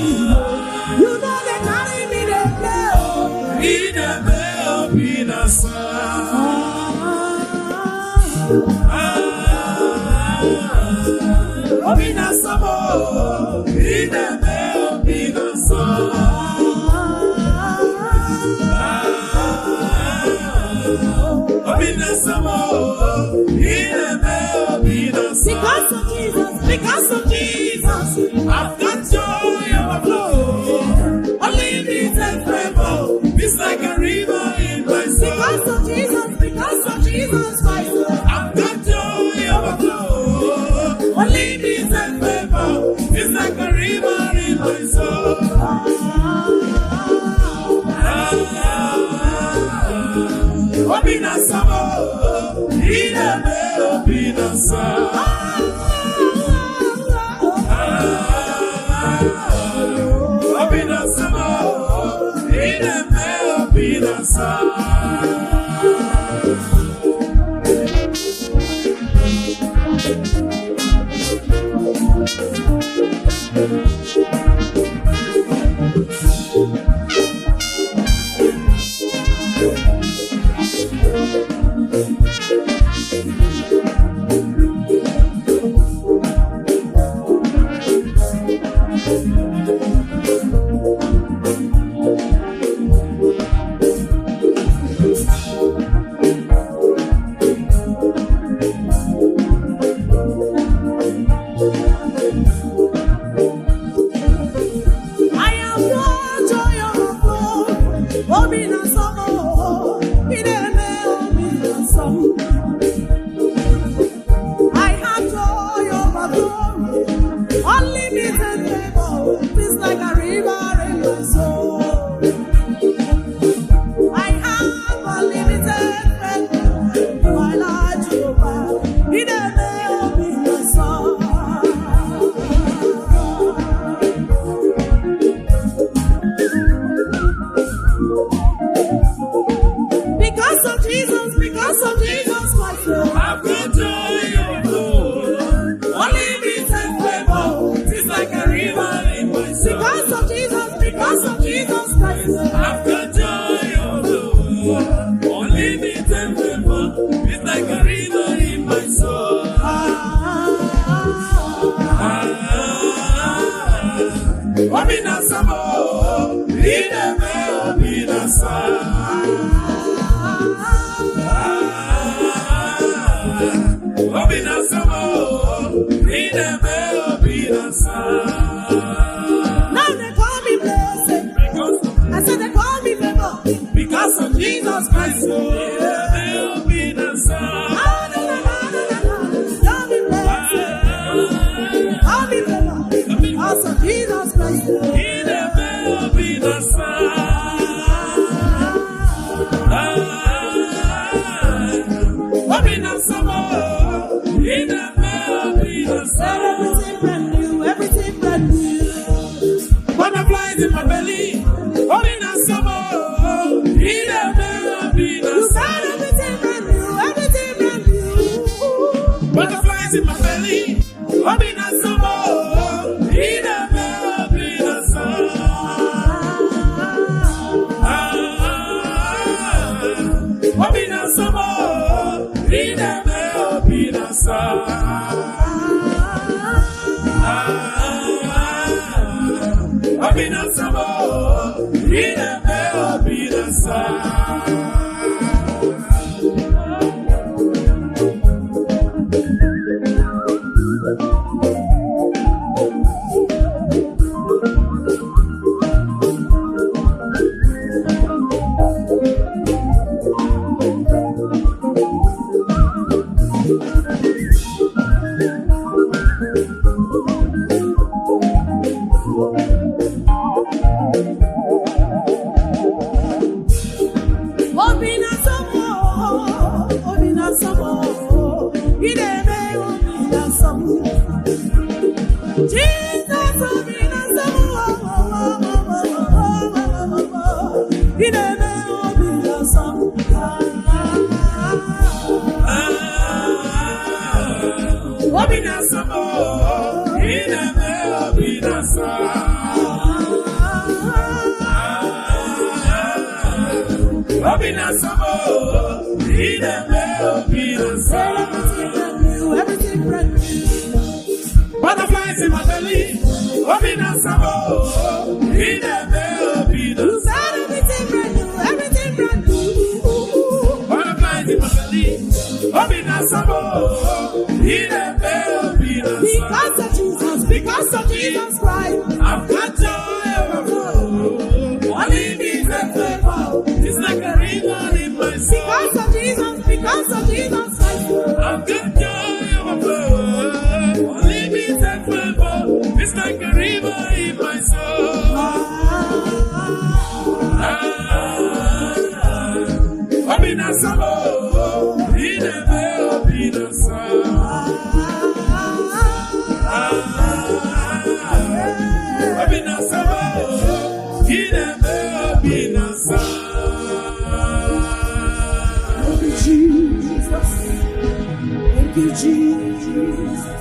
You know they carry me there. OBINASOMO, because of Jesus, I've got joy overflow. Unlimited favor, it's like a river in my soul. Because of Jesus Christ, I've got joy overflow. Unlimited favor, it's like a river in my soul. OBINASOMO, OBINASOMO. Now they call me blessed. I said they call me favor because of Jesus Christ. Jesus Christ. Everything brand new, everything brand new. Butterflies in my belly. OBINASOMO. You said everything brand new, everything brand new. Butterflies in my belly. OBINASOMO. OBINASOMO, OBINASOMO, OBINASOMO, everything brand new. Butterflies in my belly, OBINASOMO, Everything brand new, everything brand new. Butterflies in my belly, OBINASOMO, Because of Jesus Christ, I've got joy overflow. Unlimited favor, it's like a river in my soul. because of Jesus Christ, I've got joy overflow. Unlimited favor, it's like a river in my soul. OBINASOMO, thank you, Jesus.